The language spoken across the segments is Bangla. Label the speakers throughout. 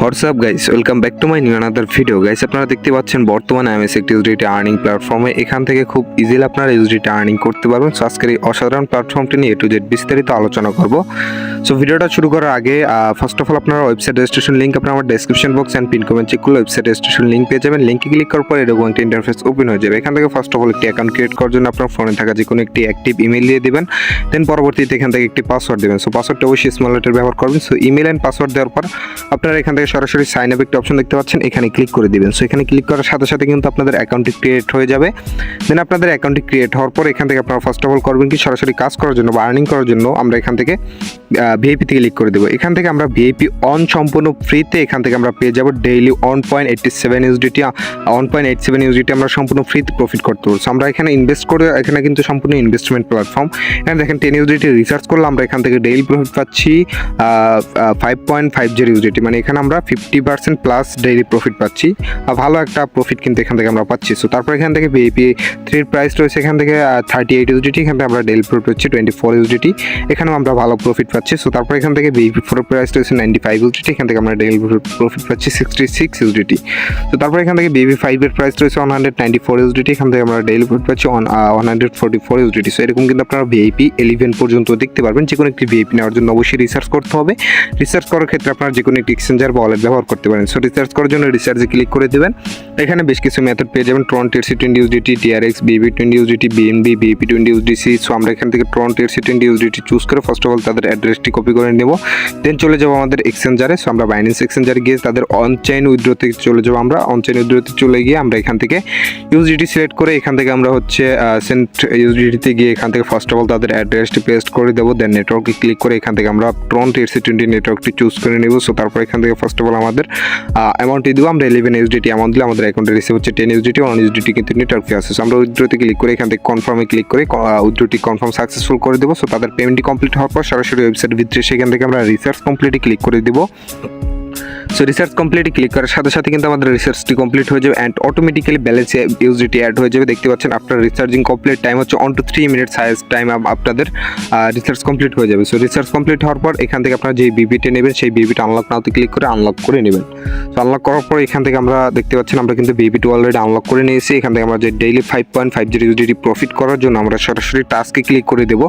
Speaker 1: WhatsApp guys, welcome back to my new another video guys. আপনারা দেখতে পাচ্ছেন বর্তমানে আমি একটি ইউএসডিটি আর্নিং প্ল্যাটফর্মে এখান থেকে খুব ইজিলি আপনারা ইউএসডিটি আর্নিং করতে পারবেন। সো আজকের এই অসাধারণ প্ল্যাটফর্মটি নিয়ে A to Z বিস্তারিত আলোচনা করব। সো ভিডিওটা শুরু করার আগে ফার্স্ট অফ অল আপনারা ওয়েবসাইট রেজিস্ট্রেশন লিঙ্ক আপনারা আমার description box and pin comment check করলে ওয়েবসাইট রেজিস্ট্রেশন লিঙ্ক পেয়ে যাবেন। লিঙ্কে ক্লিক করার পর এরকম একটা ইন্টারফেস ওপেন হয়ে যাবে। এখান থেকে ফার্স্ট অফ অল একটি অ্যাকাউন্ট ক্রিয়েট করার জন্য আপনার ফোনে থাকা যে কোনো একটি অ্যাক্টিভ ইমেল দিয়ে দেবেন। দেন পরবর্তীতে এখান থেকে একটি পাসওয়ার্ড দেবেন। সো পাসওয়ার্ডটা অবশ্যই স্মল লেটার ব্যবহার করবেন। সো ইমেল অ্যান্ড পাসওয়ার্ড দেওয়ার পর আপনারা এখান থেকে সরাসরি সাইন আপ একটা অপশন দেখতে পাচ্ছেন, এখানে ক্লিক করে দিবেন। সো এখানে ক্লিক করার সাথে সাথে কিন্তু আপনাদের অ্যাকাউন্টটি ক্রিয়েট হয়ে যাবে। দেন আপনাদের অ্যাকাউন্টটি ক্রিয়েট হওয়ার পর এখান থেকে আপনারা ফার্স্ট অফ অল করবেন কি, সরাসরি কাজ করার জন্য বা আর্নিং করার জন্য আমরা এখান থেকে ভিআইপি থেকে ক্লিক করে দেবো। এখান থেকে আমরা ভিআইপি অন সম্পূর্ণ ফ্রিতে এখান থেকে আমরা পেয়ে যাবো ডেইলি 1.87 ইউএসডিটি 1.87 ইউএসডিটি আমরা সম্পূর্ণ ফ্রিতে প্রফিট করতে পারবো। আমরা এখানে ইনভেস্ট করে, এখানে কিন্তু সম্পূর্ণ ইনভেস্টমেন্ট প্ল্যাটফর্ম। এখানে দেখেন 10 ইউএসডিটি রিসার্চ করলে আমরা এখান থেকে ডেইলি প্রফিট পাচ্ছি 5.50 ইউএসডিটি, মানে এখানে আমরা 50% প্লাস ডেইলি প্রফিট পাচ্ছি। ভালো একটা প্রফিট কিন্তু এখান থেকে আমরা পাচ্ছি। সো তারপর এখান থেকে ভিআইপি 3 এর প্রাইস রয়েছে এখান থেকে 38 ইউএসডিটি, এখান থেকে আমরা ডেইলি প্রফিট পাচ্ছি 24 ইউএসডিটি, এখানেও আমরা ভালো প্রফিট পাচ্ছি। সো তারপর এখান থেকে ভিআইপি 4 এর প্রাইস রয়েছে 95 ইউএসডিটি, এখান থেকে আমরা ডেইলি প্রফিট পাচ্ছি 66 ইউএসডিটি। তো তারপর এখান থেকে ভিআইপি 5 এর প্রাইস রয়েছে 194 ইউএসডিটি, এখান থেকে আমরা ডেইলি প্রফিট পাচ্ছি 144 ইউএসডিটি। সো এরকম কিন্তু আপনারা ভিআইপি 11 পর্যন্ত দেখতে পারবেন। যে কোনো একটি ভিআইপি নেওয়ার জন্য অবশ্যই রিসার্চ করতে হবে। রিসার্চ করার ক্ষেত্রে আপনারা যে কোনো একটি এক্সচেঞ্জার বা ওয়ালেট ব্যবহার করতে পারেন। সো রিসার্চ করার জন্য রিসার্চে ক্লিক করে দেবেন। এখানে বেশ কিছু মেথড পেয়ে যাবেন, ট্রন TRC20 USDT, TRX, BB20 USDT, BNB, BP20 USDC। So আমরা এখান থেকে ট্রন TRC20 ইউএসডিটি চুজ করে ফার্স্ট অফ অল তাদের অ্যাড্রেসটি কপি করে নেব। দেন চলে যাবো আমাদের এক্সচেঞ্জারে। সো আমরা বাইন্যান্স এক্সচেঞ্জারে গিয়ে তাদের অনচাইন উইথড্রতে চলে যাবো। আমরা অনচাইন উইথড্রতে চলে গিয়ে আমরা এখান থেকে ইউএসডিটি সিলেক্ট করে এখান থেকে আমরা হচ্ছে সেন্ট ইউএসডিটিতে গিয়ে এখান থেকে ফার্স্ট অফ অল তাদের অ্যাড্রেসটি পেস্ট করে দেবো। দেন নেটওয়ার্কে ক্লিক করে এখান থেকে আমরা ট্রন TRC20 নেটওয়ার্কটি চুজ করে নেব। সো তারপর এখান থেকে ফার্স্ট অফ অল আমাদের অ্যামাউন্টটি দেবো। আমরা 11 ইউএসডিটি অ্যামাউন্ট দিলে আমাদের অ্যাকাউন্টে রিসিভ হচ্ছে 10 ইউএসডিটি, 1 ইউএসডিটি কিন্তু নেটওয়ার্ক ফি আছে। সো আমরা উইথড্রতে ক্লিক করে এখান থেকে কনফার্মে ক্লিক করে উইথড্রটি কনফার্ম সাকসেসফুল করে দেবো। সো তাদের পেমেন্টটি কমপ্লিট হওয়ার পর সরাসরি ওয়েবসাইট ভিতরে সেখান থেকে আমরা রিসার্চ কমপ্লিটে ক্লিক করে দেবো। সো রিসার্চ কমপ্লিটে ক্লিক করার সাথে সাথে কিন্তু আমাদের রিসার্চটি কমপ্লিট হয়ে যাবে অ্যান্ড অটোমেটিক্যালি ব্যালেন্সে ইউএসডিটি অ্যাড হয়ে যাবে। দেখতে পাচ্ছেন আপনার রিসার্চিং কমপ্লিট টাইম হচ্ছে 1 to 3 মিনিটস হাইয়েস্ট টাইম আপনাদের রিসার্চ কমপ্লিট হয়ে যাবে। সো রিসার্চ কমপ্লিট হওয়ার পর এখান থেকে আপনারা যে বিবিটি নেবেন সেই বিবিটি আনলক নাওতে ক্লিক করে আনলক করে নেবেন। সো আনলক করার পর এখান থেকে আমরা দেখতে পাচ্ছেন আমরা কিন্তু বিবিটি অলরেডি আনলক করে নিয়েছি। এখান থেকে আমরা যে ডেইলি 5.50 ইউএসডিটি প্রফিট করার জন্য আমরা সরাসরি টাস্কে ক্লিক করে দেবো।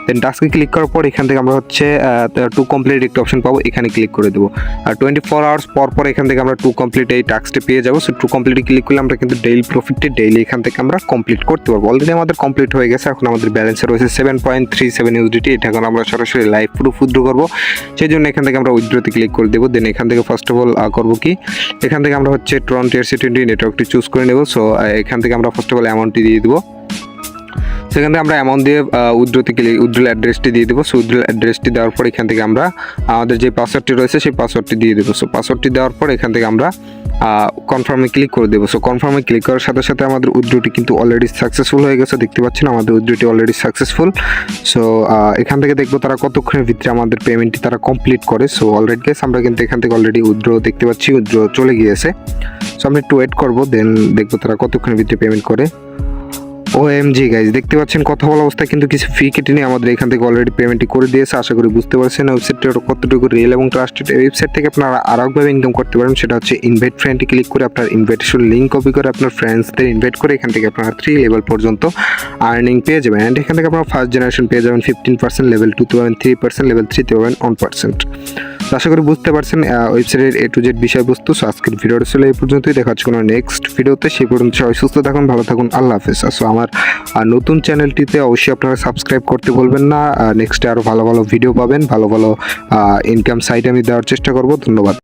Speaker 1: দেন টাস্কে ক্লিক করার পর এখান থেকে আমরা হচ্ছে টু কমপ্লিট একটা অপশন পাবো, এখানে ক্লিক করে দেবো। আর 24 আওয়ার্স পর এখান থেকে আমরা টু কমপ্লিট এই টাস্কটি পেয়ে যাবো। সো টু কমপ্লিটে ক্লিক করলে আমরা কিন্তু ডেইলি প্রফিটটি ডেইলি এখান থেকে আমরা কমপ্লিট করতে পারবো। অলরেডি আমাদের কমপ্লিট হয়ে গেছে। এখন আমাদের ব্যালেন্সে রয়েছে 7.37 ইউএসডিটি। এটা এখন আমরা সরাসরি লাইভ প্রুফ উইথড্র করবো, সেই জন্য এখান থেকে আমরা উইথড্রতে ক্লিক করে দেবো। দেন এখান থেকে ফার্স্ট অফ অল করবো কি, এখান থেকে আমরা হচ্ছে ট্রন TRC20 নেটওয়ার্কটি চুজ করে নেব। সো এখান থেকে আমরা ফার্স্ট অফ অল অ্যামাউন্টটি দিয়ে দেবো। সেখান থেকে আমরা অ্যামাউন্ট দিয়ে উইথড্রতে ক্লিক উইথড্রল অ্যাড্রেসটি দিয়ে দেবো। সো উইথড্রল অ্যাড্রেসটি দেওয়ার পর এখান থেকে আমরা আমাদের যে পাসওয়ার্ডটি রয়েছে সেই পাসওয়ার্ডটি দিয়ে দেবো। সো পাসওয়ার্ডটি দেওয়ার পর এখান থেকে আমরা কনফার্মে ক্লিক করে দেবো। সো কনফার্মে ক্লিক করার সাথে সাথে আমাদের উইথড্রটি কিন্তু অলরেডি সাকসেসফুল হয়ে গেছে। দেখতে পাচ্ছেন আমাদের উইথড্রটি অলরেডি সাকসেসফুল। সো এখান থেকে দেখবো তারা কতক্ষণের ভিতরে আমাদের পেমেন্টটি তারা কমপ্লিট করে। সো অলরেডি গেছে আমরা কিন্তু এখান থেকে অলরেডি উইথড্র দেখতে পাচ্ছি, উইথড্র চলে গিয়েছে। সো আমরা একটু ওয়েট করবো, দেন দেখবো তারা কতক্ষণের ভিতরে পেমেন্ট করে। OMG গাইজ, দেখতে পাচ্ছেন কথা বলা অবস্থায় কিন্তু কিছু ফি কেটে নিয়ে আমাদের এখান থেকে অলরেডি পেমেন্টটি করে দিয়েছে। আশা করি বুঝতে পারছেন ওয়েবসাইটটা কতটুকু রিয়েল এবং ট্রাস্টেড। ওয়েবসাইট থেকে আপনারা আরেকভাবে ইনকাম করতে পারেন, সেটা হচ্ছে ইনভাইট ফ্রেন্ডে ক্লিক করে আপনার ইনভাইটেশন লিঙ্ক কপি করে আপনার ফ্রেন্ডসদের ইনভাইট করে এখান থেকে আপনারা 3 লেভেল পর্যন্ত আর্নিং পেয়ে যাবেন। অ্যান্ড এখান থেকে আপনারা ফার্স্ট জেনারেশন পেয়ে যাবেন 15%, লেভেল 2 পাবেন 3%, লেভেল 3 পাবেন 1%। তো আশা করি বুঝতে পারছেন ওয়েবসাইটের A to Z বিষয়বস্তু। সো আজকের ভিডিওটা ছিল এই পর্যন্তই। দেখা হচ্ছে কোনো নেক্সট ভিডিওতে। সেই পর্যন্ত সবাই সুস্থ থাকুন, ভালো থাকুন, আল্লাহ হাফেজ। সো আমার নতুন চ্যানেলটিতে অবশ্যই আপনারা সাবস্ক্রাইব করতে বলবেন না। নেক্সটে আরও ভালো ভালো ভিডিও পাবেন, ভালো ভালো ইনকাম সাইট আমি দেওয়ার চেষ্টা করব। ধন্যবাদ।